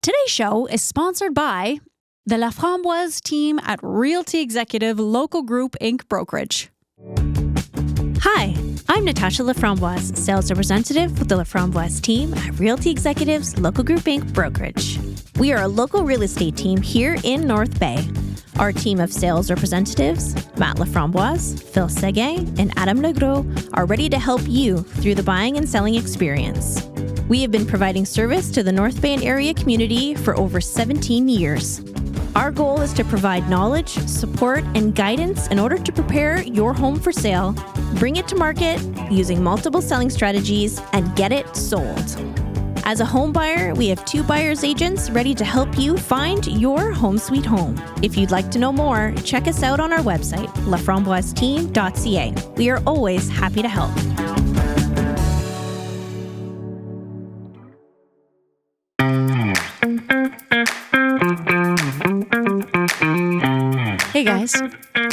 Today's show is sponsored by the La Framboise team at Realty Executive Local Group Inc. Brokerage. Hi, I'm Natasha Laframboise, sales representative with the Laframboise team at Realty Executives Local Group Inc. Brokerage. We are a local real estate team here in North Bay. Our team of sales representatives, Matt Laframboise, Phil Seguin, and Adam Legros, are ready to help you through the buying and selling experience. We have been providing service to the North Bay and area community for over 17 years. Our goal is to provide knowledge, support, and guidance in order to prepare your home for sale, bring it to market using multiple selling strategies, and get it sold. As a home buyer, we have 2 buyer's agents ready to help you find your home sweet home. If you'd like to know more, check us out on our website, laframboiseteam.ca. We are always happy to help. Hey guys,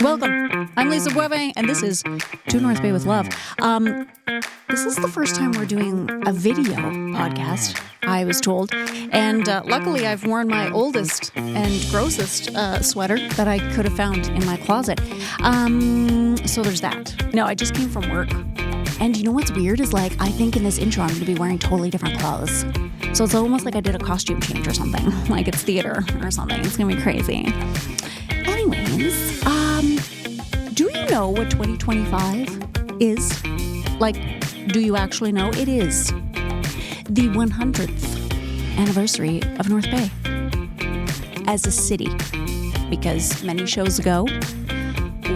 welcome. I'm Lisa Boivin, and this is To North Bay with Love. This is the first time we're doing a video podcast, I was told. And luckily, I've worn my oldest and grossest sweater that I could have found in my closet. So there's that. No, I just came from work. And you know what's weird is, like, I think in this intro, I'm going to be wearing totally different clothes. So it's almost like I did a costume change or something. Like it's theater or something. It's going to be crazy. Anyways, do you know what 2025 is? Like, do you actually know? It is the 100th anniversary of North Bay as a city. Because many shows ago,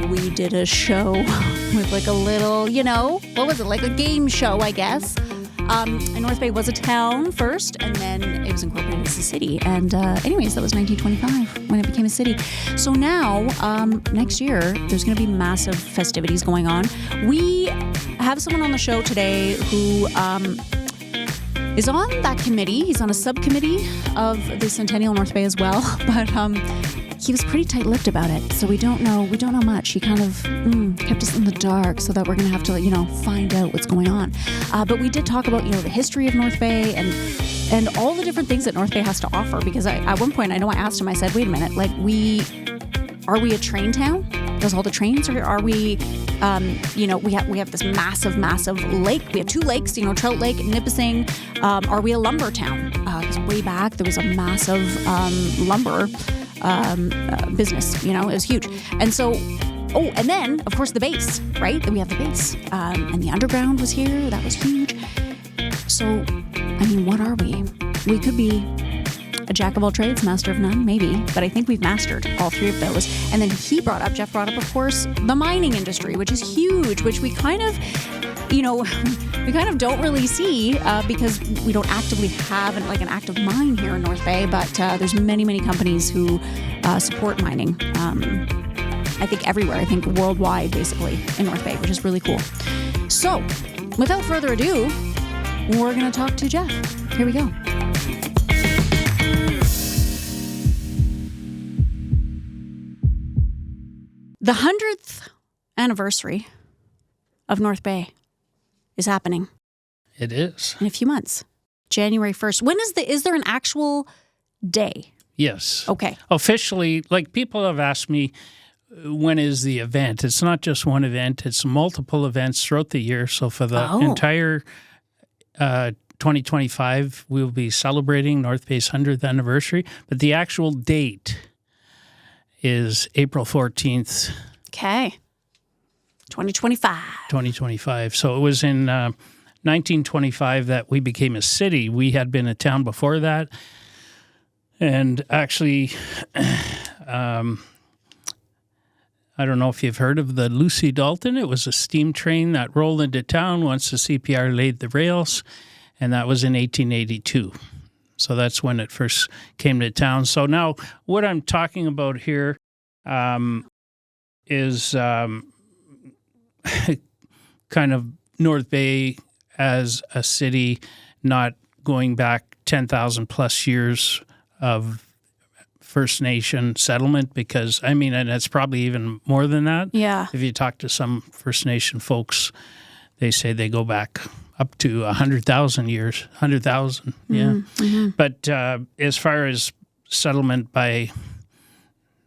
we did a show with like a little, what was it? Like a game show, I guess. And North Bay was a town first, and then it was incorporated as a city. And anyways, that was 1925 when it became a city. So now, next year, there's going to be massive festivities going on. We have someone on the show today who is on that committee. He's on a subcommittee of the Centennial North Bay as well. But he was pretty tight-lipped about it, so we don't know much. He kind of kept us in the dark so that we're going to have to, find out what's going on. But we did talk about, the history of North Bay and all the different things that North Bay has to offer. Because at one point, I know I asked him, I said, wait a minute, like are we a train town? Does all the trains, or are we, we have this massive lake. We have 2 lakes, Trout Lake and Nipissing. Are we a lumber town? Because way back, there was a massive lumber business, it was huge. And so, and then, of course, the base, right? Then we have the base. And the underground was here. That was huge. So, what are we? We could be a jack of all trades, master of none, maybe. But I think we've mastered all 3 of those. And then Jeff brought up, of course, the mining industry, which is huge, which we kind of, don't really see because we don't actively have an active mine here in North Bay, but there's many companies who support mining. I think everywhere, I think worldwide, basically, in North Bay, which is really cool. So, without further ado, we're going to talk to Jeff. Here we go. The 100th anniversary of North Bay is happening. It is. In a few months. January 1st. When is there an actual day? Yes. Okay. Officially, people have asked me, when is the event? It's not just one event. It's multiple events throughout the year. So for the entire 2025, we'll be celebrating North Bay's 100th anniversary. But the actual date is April 14th. Okay. 2025. 2025. So it was in 1925 that we became a city. We had been a town before that. And actually, I don't know if you've heard of the Lucy Dalton. It was a steam train that rolled into town once the CPR laid the rails, and that was in 1882. So that's when it first came to town. So now what I'm talking about here is kind of North Bay as a city, not going back 10,000 plus years of First Nation settlement, because, and it's probably even more than that. Yeah. If you talk to some First Nation folks, they say they go back up to 100,000 years. 100,000, yeah. But as far as settlement by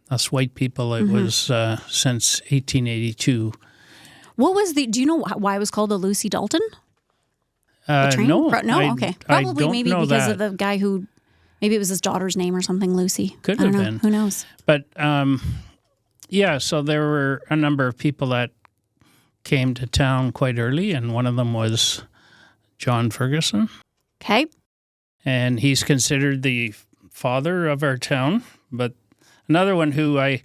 us white people, it was since 1882. What was do you know why it was called the Lucy Dalton? The train? No. Okay. Probably maybe because of the guy who, maybe it was his daughter's name or something, Lucy. Could I have don't know. been. Who knows? But so there were a number of people that came to town quite early, and one of them was John Ferguson. Okay. And he's considered the father of our town. But another one who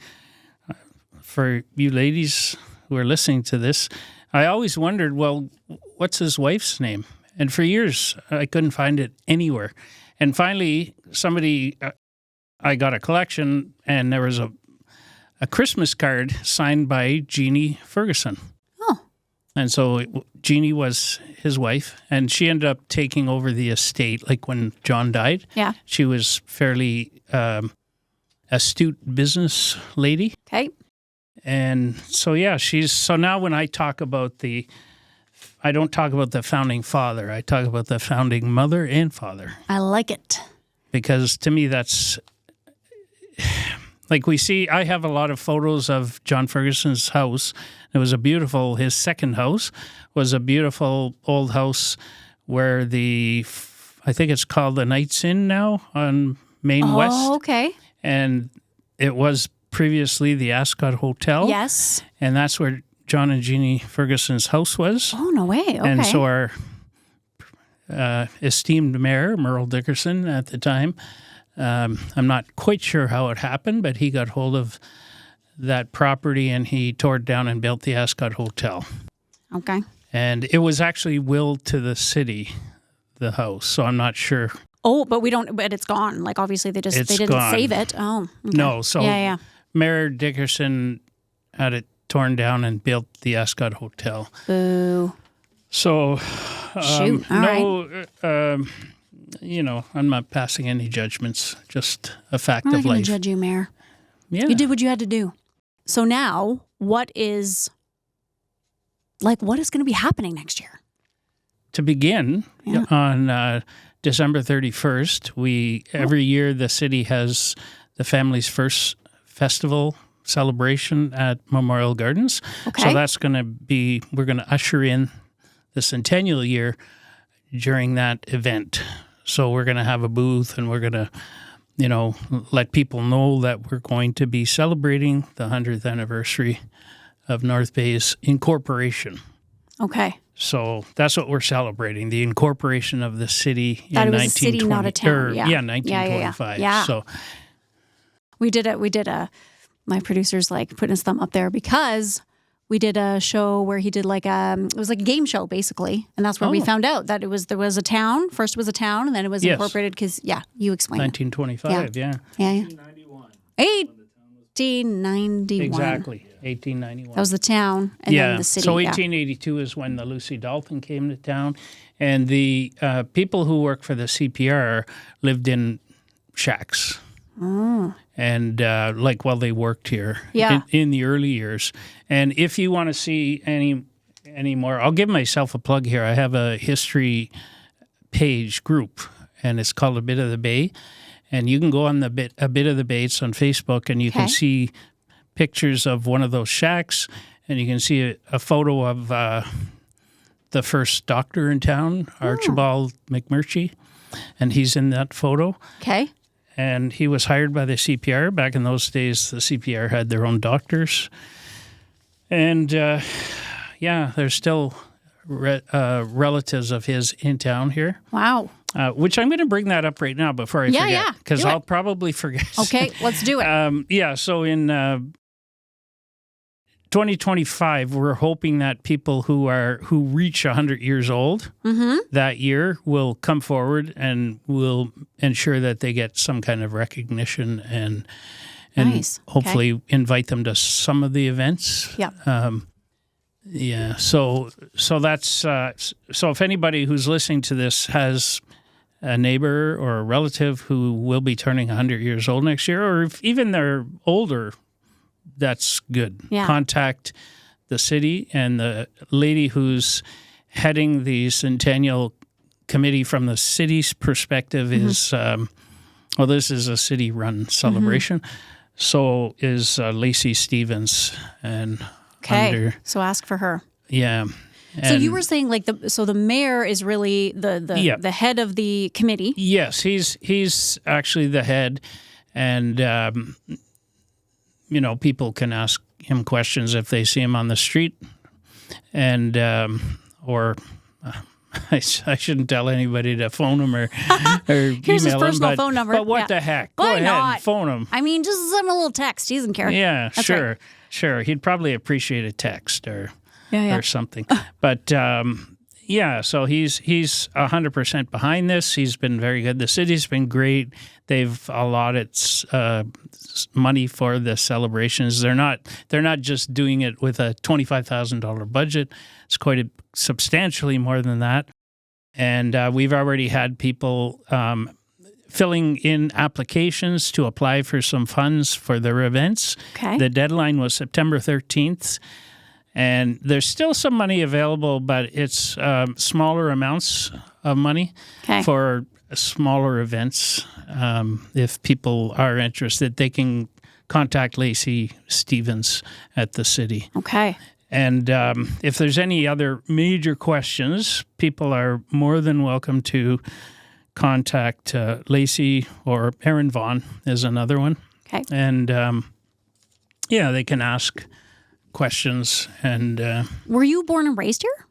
for you ladies who are listening to this, I always wondered, well, what's his wife's name? And for years, I couldn't find it anywhere. And finally, I got a collection, and there was a Christmas card signed by Jeannie Ferguson. Oh. And so Jeannie was his wife, and she ended up taking over the estate, like when John died. Yeah. She was fairly astute business lady. Okay. And so, so now when I talk about I don't talk about the founding father. I talk about the founding mother and father. I like it. Because to me, that's like I have a lot of photos of John Ferguson's house. It was his second house was a beautiful old house where I think it's called the Knights Inn now on Main West. Oh, okay. And it was previously the Ascot Hotel. Yes. And that's where John and Jeannie Ferguson's house was. Oh, no way. Okay. And so our esteemed mayor, Merle Dickerson, at the time, I'm not quite sure how it happened, but he got hold of that property and he tore it down and built the Ascot Hotel. Okay. And it was actually willed to the city, the house, so I'm not sure. Oh, but it's gone. Like, obviously, they didn't save it. Oh, okay. No, so Yeah. Mayor Dickerson had it torn down and built the Ascot Hotel. Boo. So, Shoot. All right. I'm not passing any judgments, just a fact I'm not of going life. to judge you, Mayor. Yeah. You did what you had to do. So now, what is going to be happening next year? To begin, on December 31st, every year the city has the family's first festival celebration at Memorial Gardens. Okay. So that's going to be, we're going to usher in the Centennial year during that event. So we're going to have a booth and we're going to, let people know that we're going to be celebrating the 100th anniversary of North Bay's incorporation. Okay. So that's what we're celebrating, the incorporation of the city in 1920. That it was a city, not a town. Yeah, 1925. Yeah. So we did my producer's putting his thumb up there because we did a show where he did it was like a game show basically. And that's where we found out that there was a town. First it was a town and then it was incorporated because, you explained 1925, yeah. 1891. 1891. Exactly, 1891. That was the town and then the city. So 1882 is when the Lucy Dalton came to town. And the people who work for the CPR lived in shacks. Oh. And while they worked here Yeah. in the early years. And if you want to see any more, I'll give myself a plug here. I have a history page group, and it's called A Bit of the Bay. And you can go on a bit of the Bay. It's on Facebook, and you can see pictures of one of those shacks, and you can see a photo of the first doctor in town, Archibald McMurtry, and he's in that photo. Okay. And he was hired by the CPR. Back in those days, the CPR had their own doctors. And, there's still relatives of his in town here. Wow. Which I'm going to bring that up right now before I forget. Yeah. Because I'll probably forget. Okay, let's do it. So in 2025, we're hoping that people who reach 100 years old that year will come forward and will ensure that they get some kind of recognition and Nice. hopefully invite them to some of the events. Yeah. So that's so if anybody who's listening to this has a neighbor or a relative who will be turning 100 years old next year, or if even they're older, that's good. Yeah. Contact the city, and the lady who's heading the Centennial committee from the city's perspective is, this is a city-run celebration. So is Lacey Stevens. And so ask for her. Yeah. So you were saying like the mayor is really the head of the committee. Yes, he's actually the head, and people can ask him questions if they see him on the street, and I shouldn't tell anybody to phone him or Here's email his personal him, phone number. But what the heck? Why Go ahead not? and phone him. I mean, just send him a little text. He doesn't care. Yeah, That's sure, right. sure. He'd probably appreciate a text or something. But so he's 100% behind this. He's been very good. The city's been great. They've allotted money for the celebrations. They're not just doing it with a $25,000 budget. It's quite substantially more than that. And we've already had people filling in applications to apply for some funds for their events. Okay. The deadline was September 13th. And there's still some money available, but it's smaller amounts of money for smaller events. If people are interested, they can contact Lacey Stevens at the city. Okay. And if there's any other major questions, people are more than welcome to contact Lacey, or Aaron Vaughn is another one. Okay. And they can ask questions. And were you born and raised here?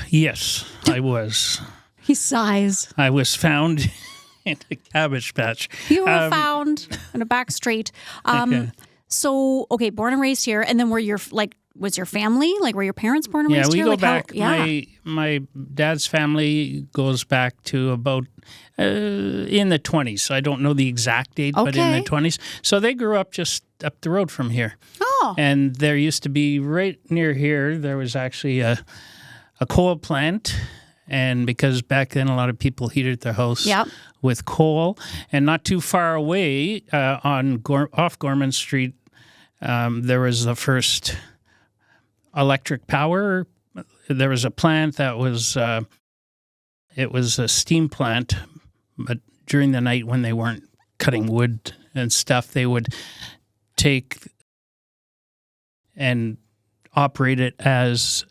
Yes, I was. He sighs. I was found in a cabbage patch. You were found in a back street. So, born and raised here, and then was your family, were your parents born and raised here? Yeah, we go back. My dad's family goes back to about in the 20s. I don't know the exact date, but in the 20s. So they grew up just up the road from here. Oh. And there used to be right near here, there was actually a coal plant. And because back then a lot of people heated their house with coal, and not too far away off Gorman Street, there was the first electric power. There was a plant that was it was a steam plant, but during the night when they weren't cutting wood and stuff, they would take and operate it as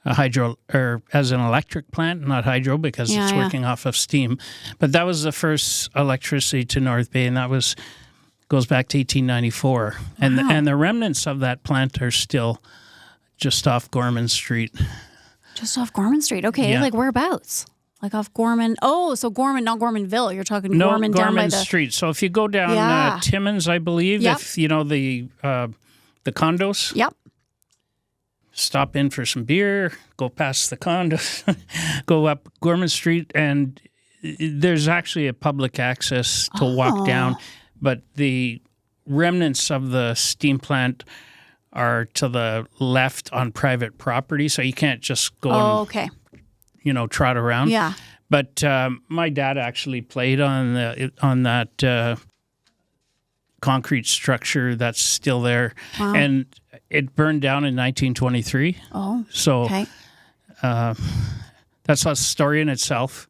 a hydro, or as an electric plant, not hydro, because it's working off of steam. But that was the first electricity to North Bay, and that goes back to 1894. Wow. And the remnants of that plant are still just off Gorman Street. Just off Gorman Street. Okay, like whereabouts? Like off Gorman. Oh, so Gorman, not Gormanville. You're talking Gorman down by the Street. So if you go down Timmins, I believe, if you know the condos. Yep. Stop in for some beer, go past the condos, go up Gorman Street, and there's actually a public access to walk down. But the remnants of the steam plant are to the left on private property, so you can't just go trot around. Yeah. But my dad actually played on that concrete structure that's still there. Wow. And it burned down in 1923. Oh, so that's a story in itself.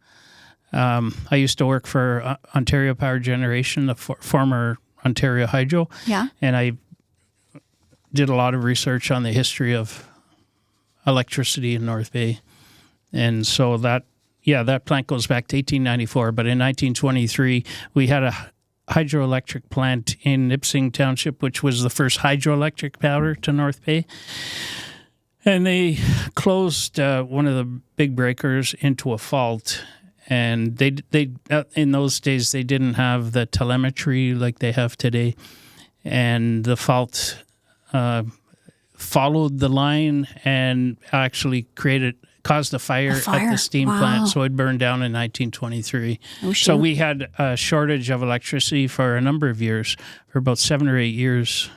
I used to work for Ontario Power Generation, the former Ontario Hydro. Yeah. And I did a lot of research on the history of electricity in North Bay. And so that plant goes back to 1894. But in 1923, we had a hydroelectric plant in Nipissing Township, which was the first hydroelectric power to North Bay. And they closed one of the big breakers into a fault. And they in those days, they didn't have the telemetry like they have today. And the fault followed the line and actually caused a fire at the steam plant, so it burned down in 1923. Oh, so we had a shortage of electricity for a number of years, for about 7 or 8 years.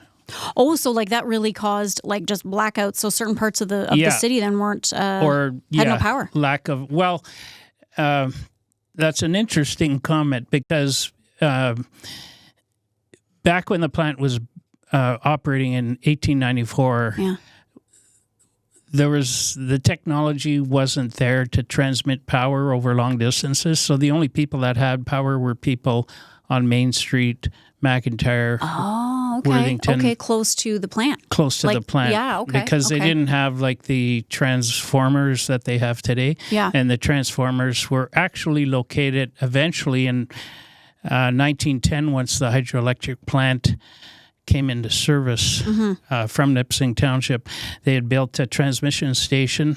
Oh, so that really caused just blackouts. So certain parts of the city then weren't had no power. Lack of that's an interesting comment, because back when the plant was operating in 1894. the technology wasn't there to transmit power over long distances. So the only people that had power were people on Main Street, McIntyre, Oh, okay. Worthington. Okay, close to the plant. Close to the plant. Yeah, okay. Because they didn't have like the transformers that they have today. Yeah. And the transformers were actually located eventually in 1910 once the hydroelectric plant came into service from Nipissing Township. They had built a transmission station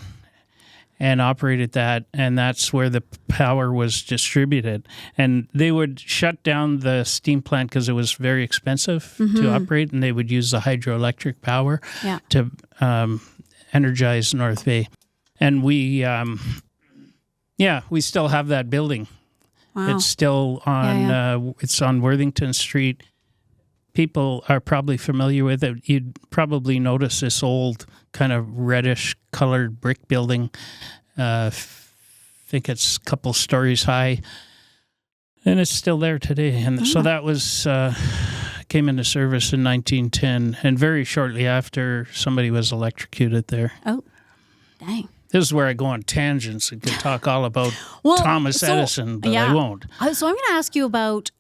and operated that, and that's where the power was distributed. And they would shut down the steam plant because it was very expensive to operate, and they would use the hydroelectric power to energize North Bay. And we still have that building. Wow. It's still on it's on Worthington Street. People are probably familiar with it. You'd probably notice this old kind of reddish colored brick building. I think it's a couple stories high. And it's still there today. And so that was came into service in 1910. And very shortly after, somebody was electrocuted there. Oh, dang. This is where I go on tangents and could talk all about Thomas Edison, but I won't. So I'm going to ask you about,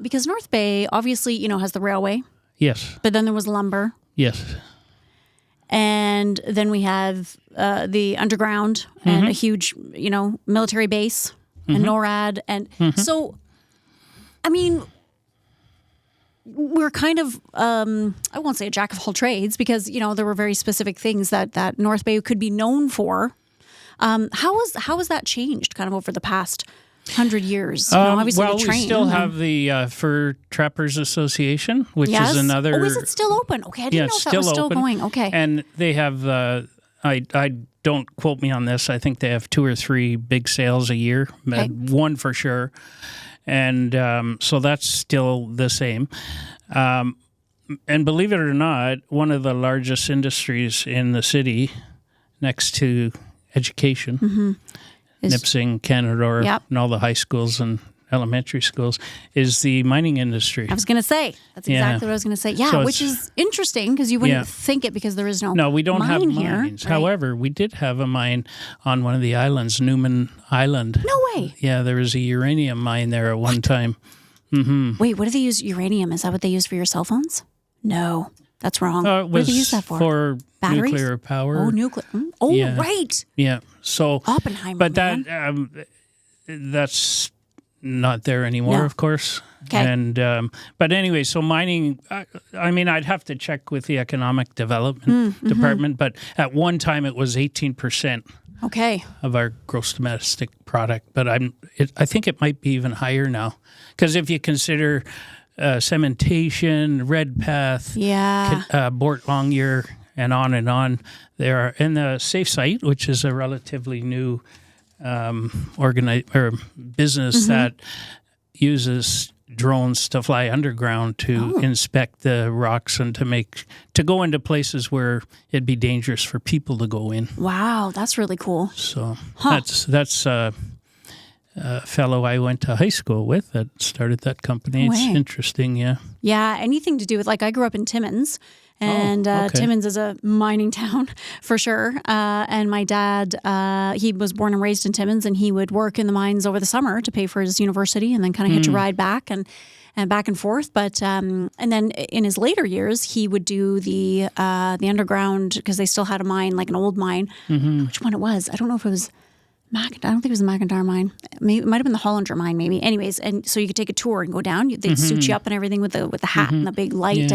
because North Bay obviously, has the railway. Yes. But then there was lumber. Yes. And then we have the underground and a huge, military base and NORAD. And so, I mean, we're kind of, I won't say a jack of all trades because, there were very specific things that North Bay could be known for. How has that changed kind of over the past 100 years? Obviously the train. We still have the Fur Trappers Association, which is another... Oh, is it still open? Okay, I didn't know if that was still going. Okay. And they have, I don't quote me on this, I think they have 2 or 3 big sales a year, one for sure. And so that's still the same. And believe it or not, one of the largest industries in the city next to education, Nipissing, Canadore, and all the high schools and elementary schools, is the mining industry. I was going to say. That's exactly what I was going to say. Yeah, so which is interesting because you wouldn't think it because there is no we don't have Here, mines. right? However, we did have a mine on one of the islands, Newman Island. No way. Yeah, there was a uranium mine there at one time. Wait, what do they use uranium? Is that what they use for your cell phones? No, that's wrong. What do they use that for? For batteries? Nuclear power. Oh, nuclear. Oh, Yeah. right. Yeah. So Oppenheimer. but man. that's not there anymore, No. of course. Okay. And but anyway, so mining. I mean, I'd have to check with the economic development department, but at one time it was 18% Okay. of our gross domestic product. But I think it might be even higher now, because if you consider cementation, Redpath, Bort Longyear, and on, there are in the Safe Site, which is a relatively new business that uses drones to fly underground to inspect the rocks and to go into places where it'd be dangerous for people to go in. Wow, that's really cool. So that's a fellow I went to high school with that started that company. No It's way. interesting, yeah. Yeah, anything to do with, I grew up in Timmins, and okay. Timmins is a mining town for sure. And my dad, he was born and raised in Timmins, and he would work in the mines over the summer to pay for his university and then kind of hitch a ride back and back and forth. But and then in his later years, he would do the underground because they still had a mine, like an old mine. Which one it was? I don't know if it was I don't think it was the McIntyre mine. Maybe it might have been the Hollinger mine, maybe. Anyways, and so you could take a tour and go down. They'd suit you up and everything with the hat and the big light,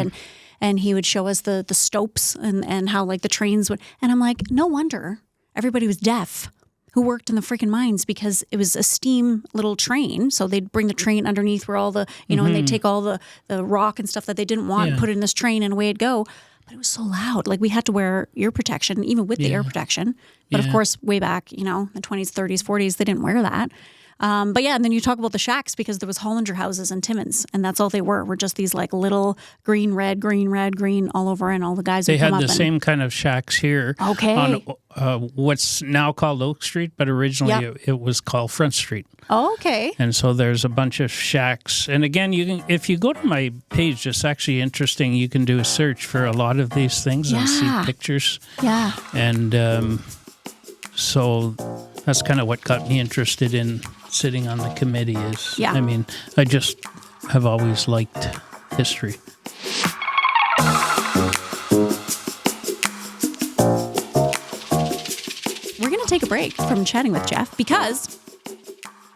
and he would show us the stopes and how the trains would. And I'm like, no wonder everybody was deaf who worked in the freaking mines, because it was a steam little train. So they'd bring the train underneath where all the and they'd take all the rock and stuff that they didn't want and put it in this train, and away it'd go. But it was so loud. We had to wear ear protection, even with the ear protection. But of course, way back, the 20s, 30s, 40s, they didn't wear that. But yeah, and then you talk about the shacks because there was Hollinger houses and Timmins, and that's all they were just these like little green, red, green all over, and all the guys They would come had up the same kind of shacks here Okay. on what's now called Oak Street, but originally it was called Front Street. Okay. And so there's a bunch of shacks. And again, you can, if you go to my page, it's actually interesting. You can do a search for a lot of these things and see pictures. Yeah. And so that's kind of what got me interested in sitting on the committee is, I mean, I just have always liked history. We're going to take a break from chatting with Jeff because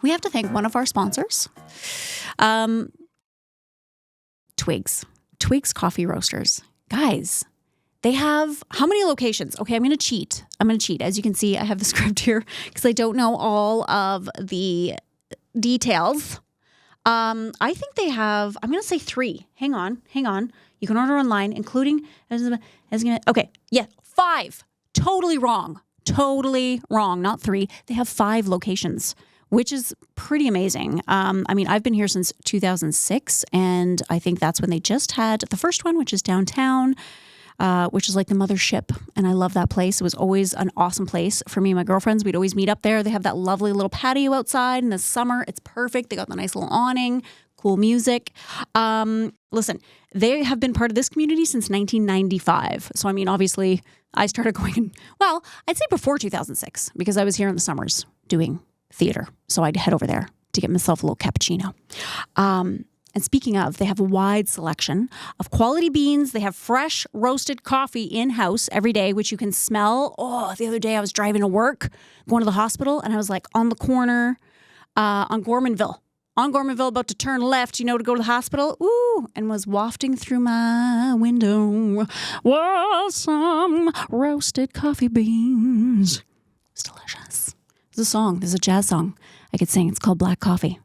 we have to thank one of our sponsors, Twigs Coffee Roasters. Guys, they have how many locations? Okay, I'm going to cheat. As you can see, I have the script here because I don't know all of the details. I think they have, I'm going to say 3. Hang on. You can order online, including, okay, yeah, 5. Totally wrong, not 3. They have 5 locations, which is pretty amazing. I mean, I've been here since 2006, and I think that's when they just had the first one, which is downtown, which is like the mothership, and I love that place. It was always an awesome place for me and my girlfriends. We'd always meet up there. They have that lovely little patio outside in the summer. It's perfect. They got the nice little awning, cool music. Listen, they have been part of this community since 1995. So, I mean, obviously, I started going, well, I'd say before 2006, because I was here in the summers doing theater. So I'd head over there to get myself a little cappuccino. And speaking of, they have a wide selection of quality beans. They have fresh roasted coffee in-house every day, which you can smell. Oh, the other day I was driving to work, going to the hospital, and I was like on the corner on Gormanville, about to turn left, to go to the hospital. Ooh, and was wafting through my window was some roasted coffee beans. It's delicious. There's a song. There's a jazz song I could sing. It's called Black Coffee.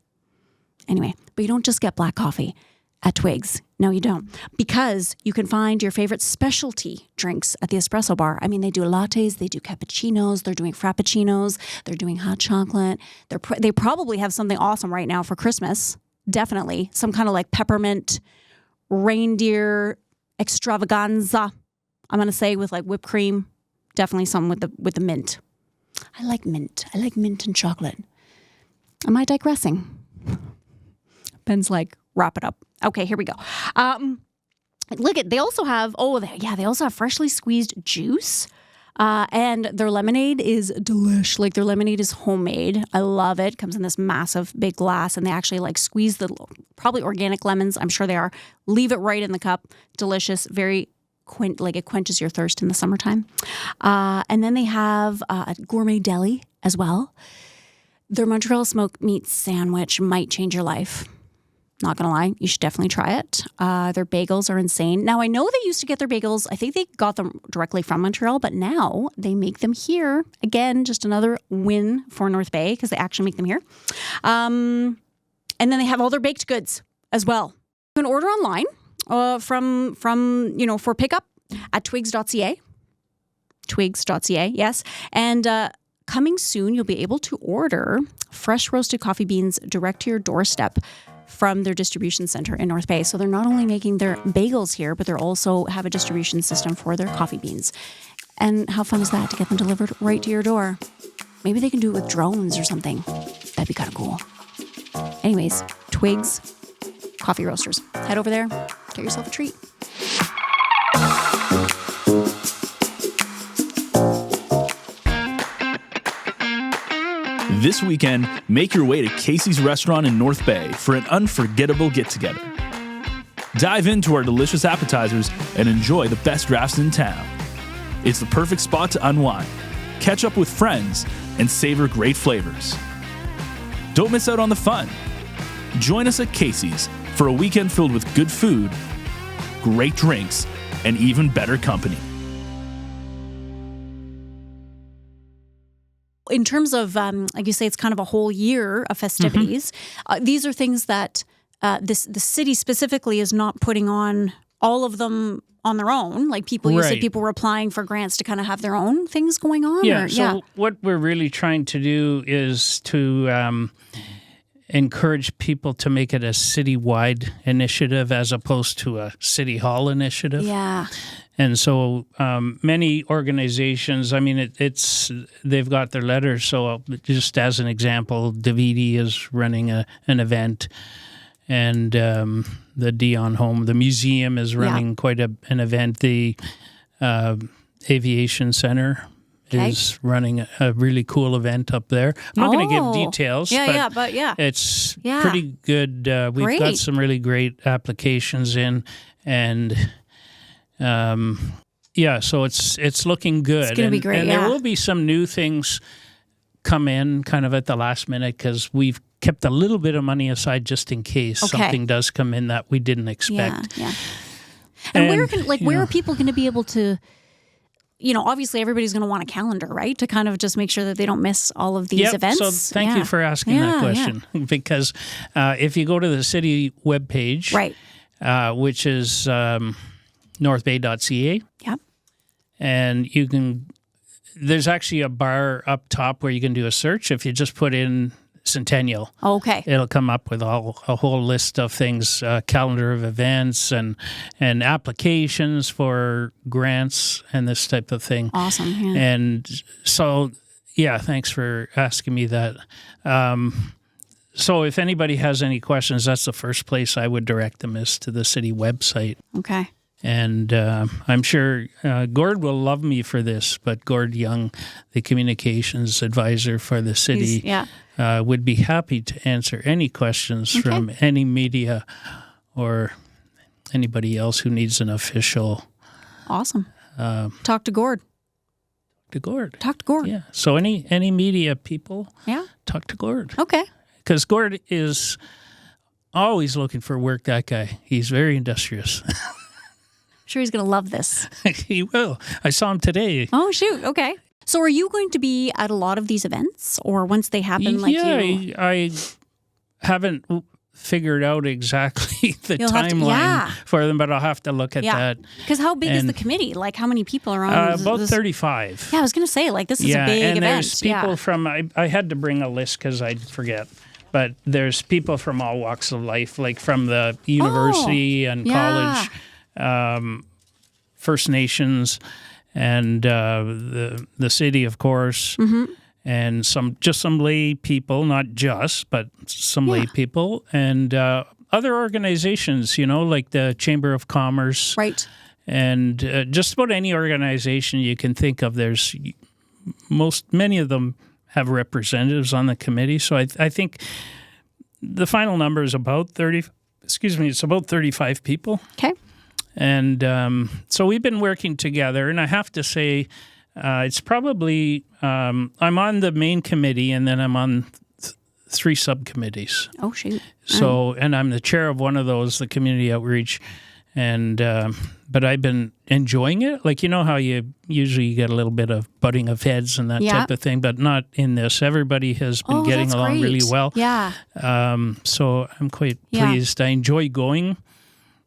Anyway, but you don't just get black coffee at Twigs. No, you don't. Because you can find your favorite specialty drinks at the espresso bar. I mean, they do lattes, they do cappuccinos, they're doing frappuccinos, they're doing hot chocolate. They probably have something awesome right now for Christmas. Definitely. Some kind of like peppermint reindeer extravaganza. I'm going to say with like whipped cream. Definitely some with the mint. I like mint. I like mint and chocolate. Am I digressing? Ben's like, wrap it up. Okay, here we go. They also have, they also have freshly squeezed juice. And their lemonade is delish. Like their lemonade is homemade. I love it. Comes in this massive big glass, and they actually like squeeze the probably organic lemons. I'm sure they are. Leave it right in the cup. Delicious. Very it quenches your thirst in the summertime. And then they have a gourmet deli as well. Their Montreal smoked meat sandwich might change your life. Not going to lie, you should definitely try it. Their bagels are insane. Now, I know they used to get their bagels. I think they got them directly from Montreal, but now they make them here. Again, just another win for North Bay because they actually make them here. And then they have all their baked goods as well. You can order online from for pickup at twigs.ca. Twigs.ca, yes. And coming soon, you'll be able to order fresh roasted coffee beans direct to your doorstep from their distribution center in North Bay. So they're not only making their bagels here, but they also have a distribution system for their coffee beans. And how fun is that to get them delivered right to your door? Maybe they can do it with drones or something. That'd be kind of cool. Anyways, Twigs Coffee Roasters. Head over there, get yourself a treat. This weekend, make your way to Casey's Restaurant in North Bay for an unforgettable get-together. Dive into our delicious appetizers and enjoy the best drafts in town. It's the perfect spot to unwind, catch up with friends, and savor great flavors. Don't miss out on the fun. Join us at Casey's for a weekend filled with good food, great drinks, and even better company. In terms of, like you say, it's kind of a whole year of festivities. These are things that the city specifically is not putting on all of them on their own? Like people, you said Right. people were applying for grants to kind of have their own things going on? Yeah. Or, So what we're really trying to do is to encourage people to make it a citywide initiative as opposed to a city hall initiative. Yeah. And so many organizations, I mean, they've got their letters. So just as an example, Davidi is running an event, and the Dion Home, the museum is running quite an event. The Aviation Center is running a really cool event up there. I'm not going to give details, but it's pretty good. We've got some really great applications in, and so it's looking good. It's going to be great. And there will be some new things come in kind of at the last minute because we've kept a little bit of money aside just in case something does come in that we didn't expect. Yeah. And where are people going to be able to? Obviously everybody's going to want a calendar, right? To kind of just make sure that they don't miss all of these events. So thank you for asking that question. Because if you go to the city webpage, right, which is northbay.ca, and there's actually a bar up top where you can do a search. If you just put in Centennial, it'll come up with a whole list of things, calendar of events and applications for grants and this type of thing. Awesome. Yeah. And so, thanks for asking me that. So if anybody has any questions, that's the first place I would direct them is to the city website. Okay. And I'm sure Gord will love me for this, but Gord Young, the communications advisor for the city, would be happy to answer any questions from any media or anybody else who needs an official. Awesome. Talk to Gord. Talk to Gord. Yeah. So any media people, talk to Gord. Okay. Because Gord is always looking for work, that guy. He's very industrious. Sure he's going to love this. He will. I saw him today. Oh, shoot. Okay. So are you going to be at a lot of these events or once they happen I haven't figured out exactly the timeline for them, but I'll have to look at that. Because how big is the committee? Like how many people are on? About 35. Yeah, I was going to say, this is a big and event. There's people from, I had to bring a list because I'd forget. But there's people from all walks of life, like from the university and college, First Nations, and the city, of course, and some lay people, not just, but some lay people, and other organizations, like the Chamber of Commerce, right, and just about any organization you can think of. There's many of them have representatives on the committee, so I think the final number is about 30. It's about 35 people. Okay. And so we've been working together, and I have to say, it's probably I'm on the main committee, and then I'm on 3 subcommittees. Oh, shoot! So, and I'm the chair of one of those, the community outreach, and but I've been enjoying it. Like how you usually get a little bit of butting of heads and that type of thing, but not in this. Everybody has been getting along really well. Yeah. So I'm quite pleased. I enjoy going.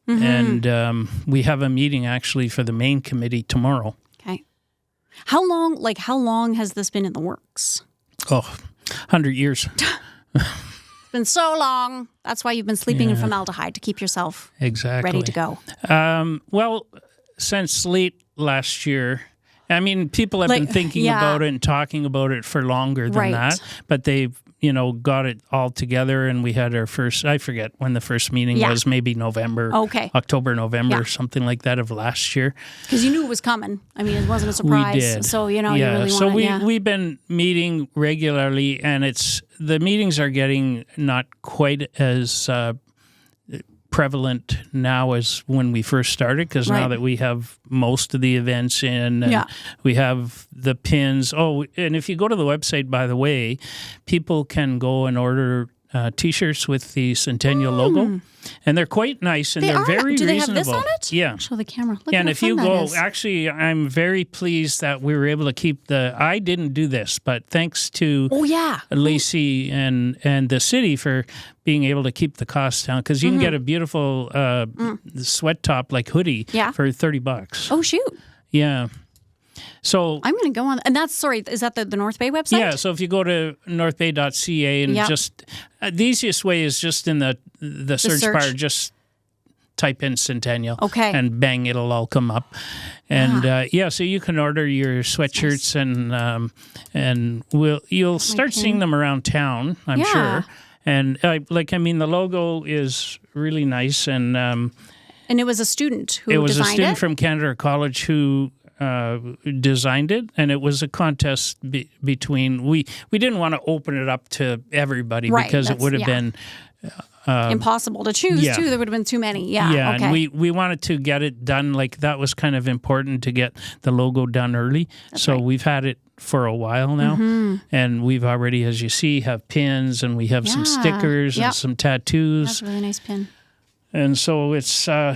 And we have a meeting actually for the main committee tomorrow. Okay. How long has this been in the works? 100 years. It's been so long. That's why you've been sleeping in formaldehyde to keep yourself ready to go. Well, since late last year, I mean, people have been thinking about it and talking about it for longer than that, but they've got it all together, and we had our first, I forget when the first meeting was, maybe November, October, November, something like that of last year. Because you knew it was coming. I mean, it wasn't a surprise. We did. So, you really so want we've been meeting regularly, and the meetings are getting not quite as prevalent now as when we first started, because now that we have most of the events in, and we have the pins. Oh, and if you go to the website, by the way, people can go and order T-shirts with the Centennial logo, and they're quite nice and they're very Do they reasonable. have this on it? Yeah. Show the camera. Look Yeah, and how if you fun that go, is. actually, I'm very pleased that we were able to keep I didn't do this, but thanks to Oh, yeah. Lacey and the city for being able to keep the costs down, because you can get a beautiful sweat top like hoodie for $30. Oh, shoot. Yeah. So I'm going to go on. And is that the North Bay website? yeah, so if you go to northbay.ca and just the easiest way is just in the search bar, just type in Centennial. Okay. And bang, it'll all come up. And so you can order your sweatshirts and you'll start seeing them around town, I'm sure. And the logo is really nice, and it was a student who it was designed a student it? from Canada College who designed it, and it was a contest between we didn't want to open it up to everybody because it would have been impossible to choose too. There would have been too many. Yeah, okay. and we wanted to get it done. Like, that was kind of important to get the logo done early. So we've had it for a while now, and we've already, as you see, have pins, and we have some stickers and some tattoos. That's a really nice pin. And so it's, I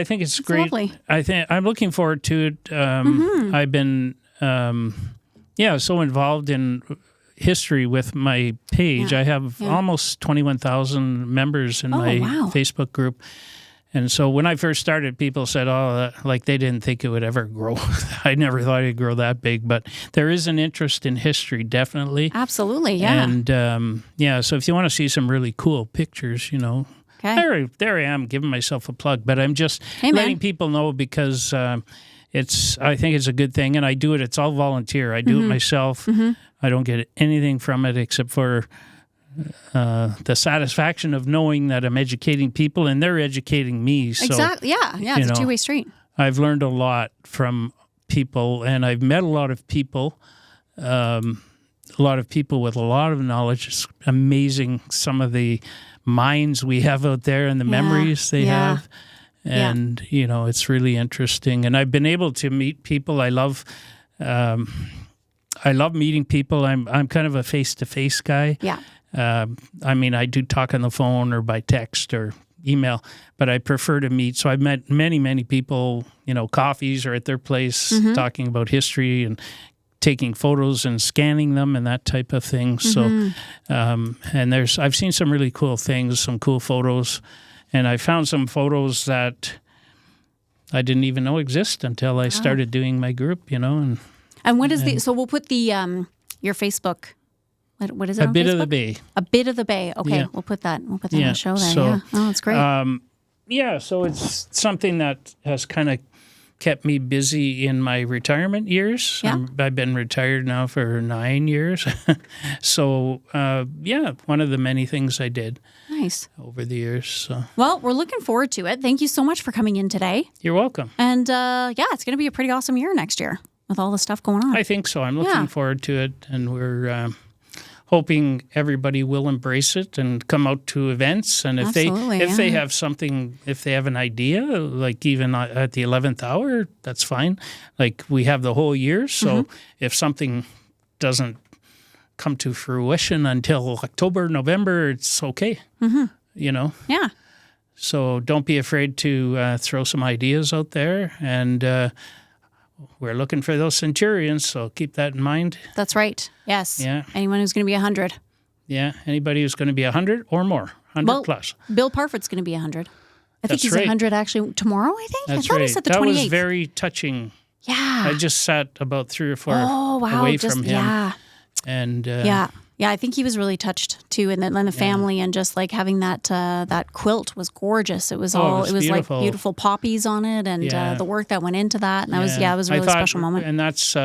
think it's great. Lovely. I'm looking forward to it. I've been, so involved in history with my page. I have almost 21,000 members in my Facebook group. And so when I first started, people said, they didn't think it would ever grow. I never thought it'd grow that big, but there is an interest in history, definitely. Absolutely, yeah. And so if you want to see some really cool pictures, Okay. there I am giving myself a plug, but I'm just letting people know because I think it's a good thing, and I do it. It's all volunteer. I do it myself. I don't get anything from it except for the satisfaction of knowing that I'm educating people and they're educating me. So, exactly. Yeah. It's a two-way street. I've learned a lot from people, and I've met a lot of people. A lot of people with a lot of knowledge. It's amazing some of the minds we have out there and the memories they have. And, it's really interesting. And I've been able to meet people. I love meeting people. I'm kind of a face-to-face guy. Yeah. I do talk on the phone or by text or email, but I prefer to meet. So I've met many, many people, coffees or at their place talking about history and taking photos and scanning them and that type of thing. So, and I've seen some really cool things, some cool photos, and I found some photos that I didn't even know exist until I started doing my group, And what is so we'll put the your Facebook. What is it? A on bit Facebook? of the Bay. A bit of the Bay. Okay, Yeah. we'll put that on the show there. So, Oh, that's great. So it's something that has kind of kept me busy in my retirement years. Yeah. I've been retired now for 9 years. So, one of the many things I did Nice. over the years. So Well, we're looking forward to it. Thank you so much for coming in today. you're welcome. And it's going to be a pretty awesome year next year with all the stuff going on. I think so. I'm looking Yeah. forward to it, and we're hoping everybody will embrace it and come out to events. And if Absolutely, they have something, if they have an idea, like even at the 11th hour, that's fine. Like, we have the whole year, so if something doesn't come to fruition until October, November, it's okay. Yeah. So don't be afraid to throw some ideas out there, and we're looking for those centurions, so keep that in mind. That's right. Yes. Yeah. Anyone who's going to be 100. Yeah, anybody who's going to be 100 or more, 100 plus. Bill Parfit's going to be 100. I think That's he's right. 100 actually tomorrow, I think. That's I thought right. he said the that 28th. was very touching. Yeah. I just sat about 3 or 4 wow. away from him. Yeah. And Yeah, I think he was really touched too, and the family, and just like having that quilt was gorgeous. It was it was beautiful. like beautiful poppies on it, and the work that went into that, and it was a really special moment. And that's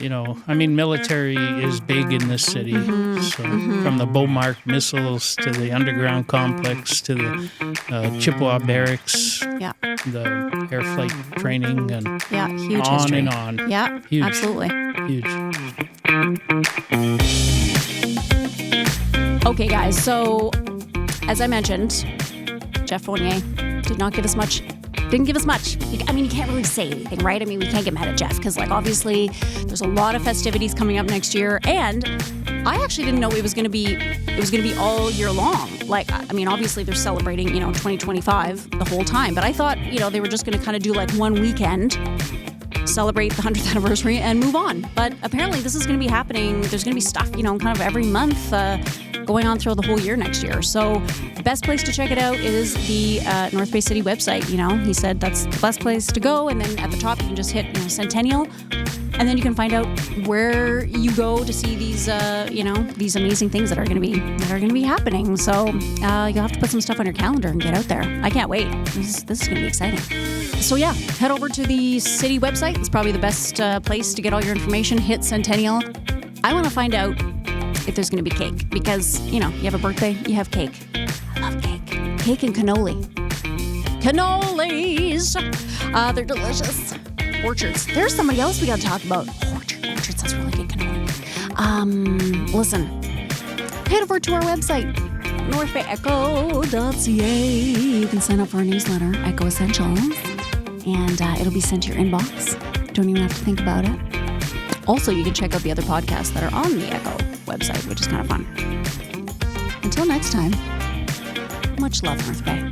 military is big in this city. So from the Beaumark missiles to the underground complex to the Chippewa barracks, the air flight training, and Huge on history. and on. Yeah, Huge. absolutely. Huge. Okay, guys. So, as I mentioned, Jeff Fournier didn't give us much. You can't really say anything, right? We can't get mad at Jeff because, obviously, there's a lot of festivities coming up next year, and I actually didn't know it was going to be all year long. Like, I mean, obviously they're celebrating, 2025 the whole time, but I thought, they were just going to kind of do like one weekend, celebrate the 100th anniversary and move on. But apparently this is going to be happening. There's going to be stuff, kind of every month going on throughout the whole year next year. So the best place to check it out is the North Bay City website. He said that's the best place to go. And then at the top, you can just hit, Centennial. And then you can find out where you go to see these, these amazing things that are going to be happening. So you'll have to put some stuff on your calendar and get out there. I can't wait. This is going to be exciting. So yeah, head over to the city website. It's probably the best place to get all your information. Hit Centennial. I want to find out if there's going to be cake because, you have a birthday, you have cake. I love cake. Cake and cannoli. Cannolis! They're delicious. Orchards. There's somebody else we got to talk about. Orchards, that's really good cannoli. Listen, head over to our website, northbayecho.ca. You can sign up for our newsletter, Echo Essentials, and it'll be sent to your inbox. Don't even have to think about it. Also, you can check out the other podcasts that are on the Echo website, which is kind of fun. Until next time, much love, North Bay.